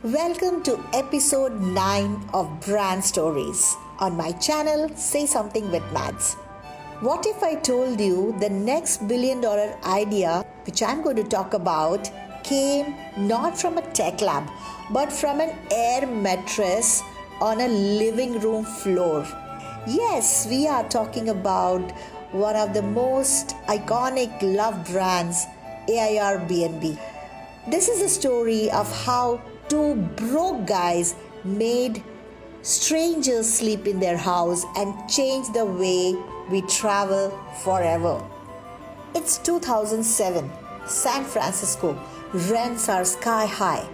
Welcome to episode 9 of Brand Stories on my channel Say Something with Mads. What if I told you the next $1 billion idea, which I'm going to talk about, came not from a tech lab but from an air mattress on a living room floor? Yes, we are talking about one of the most iconic loved brands, Airbnb. This is a story of how two broke guys made strangers sleep in their house and changed the way we travel forever. It's 2007, San Francisco. Rents are sky high.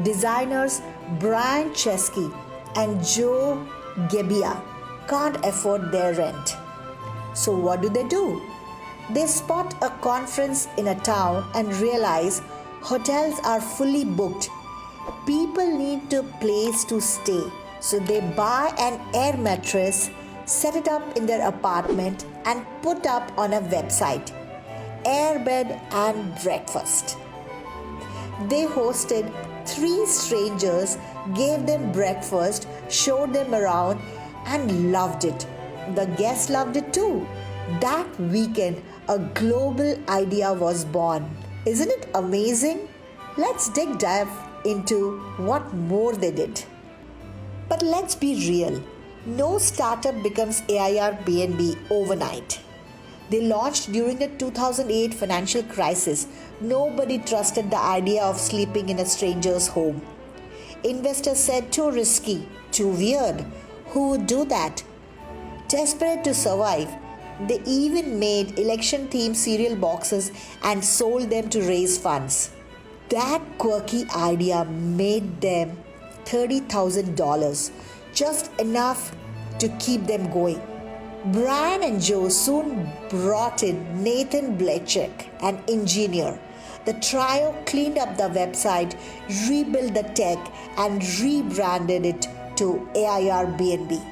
Designers Brian Chesky and Joe Gebbia can't afford their rent. So what do? They spot a conference in a town and realize hotels are fully booked. People need a place to stay, so they buy an air mattress, set it up in their apartment, and put up on a website, Airbed and Breakfast. They hosted 3 strangers, gave them breakfast, showed them around, and loved it. The guests loved it too. That weekend, a global idea was born. Isn't it amazing? Let's dive into what more they did. But let's be real. No startup becomes Airbnb overnight. They launched during the 2008 financial crisis. Nobody trusted the idea of sleeping in a stranger's home. Investors said too risky, too weird. Who would do that? Desperate to survive, they even made election-themed cereal boxes and sold them to raise funds. That quirky idea made them $30,000, just enough to keep them going. Brian and Joe soon brought in Nathan Blechek, an engineer. The trio cleaned up the website, rebuilt the tech, and rebranded it to Airbnb.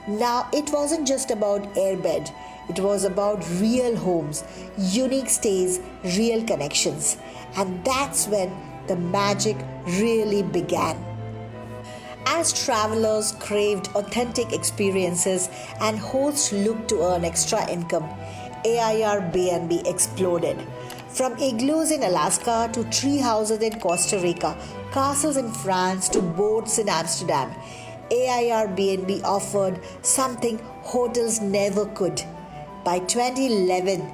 Now, it wasn't just about Airbed. It was about real homes, unique stays, real connections. And that's when the magic really began. As travelers craved authentic experiences and hosts looked to earn extra income, Airbnb exploded. From igloos in Alaska to tree houses in Costa Rica, castles in France to boats in Amsterdam, Airbnb offered something hotels never could. By 2011,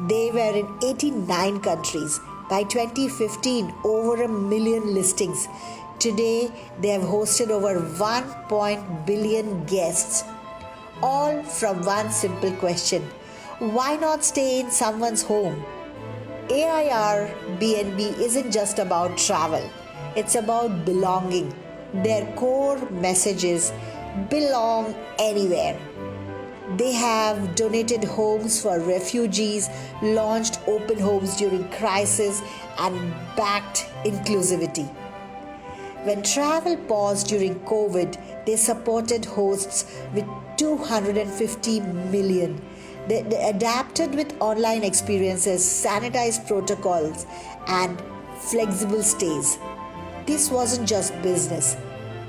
they were in 89 countries. By 2015, over 1 million listings. Today, they have hosted over 1 billion guests. All from one simple question: why not stay in someone's home? Airbnb isn't just about travel. It's about belonging. Their core message is belong anywhere. They have donated homes for refugees, launched open homes during crisis, and backed inclusivity. When travel paused during COVID, they supported hosts with $250 million. They adapted with online experiences, sanitized protocols, and flexible stays. This wasn't just business.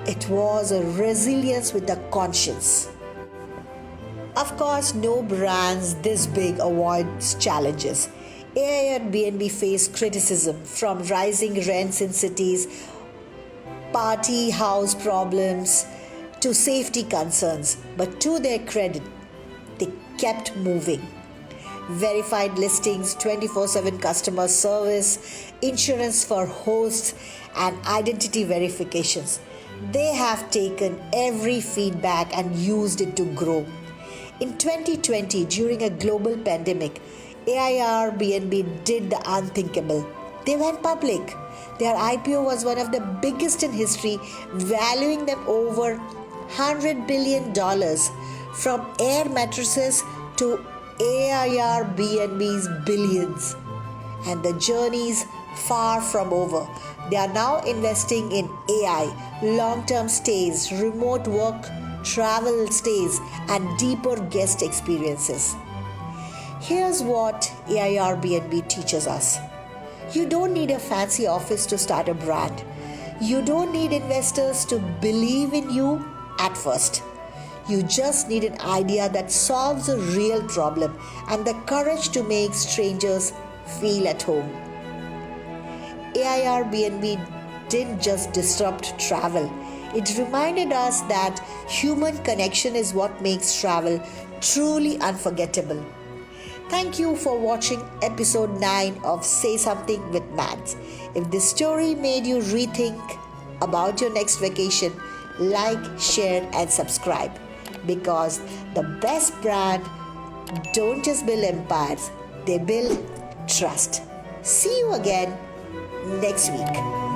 It was a resilience with a conscience. Of course, no brands this big avoids challenges. Airbnb faced criticism from rising rents in cities, party house problems, to safety concerns. But to their credit, they kept moving. Verified listings, 24/7 customer service, insurance for hosts, and identity verifications. They have taken every feedback and used it to grow. In 2020, during a global pandemic, Airbnb did the unthinkable. They went public. Their IPO was one of the biggest in history, valuing them over $100 billion. From air mattresses to Airbnb's billions. And the journey's far from over. They are now investing in AI, long-term stays, remote work, travel stays, and deeper guest experiences. Here's what Airbnb teaches us. You don't need a fancy office to start a brand. You don't need investors to believe in you at first. You just need an idea that solves a real problem and the courage to make strangers feel at home. Airbnb didn't just disrupt travel, it reminded us that human connection is what makes travel truly unforgettable. Thank you for watching episode 9 of Say Something with Mads. If this story made you rethink about your next vacation, like, share, and subscribe. Because the best brand don't just build empires, they build trust. See you again next week.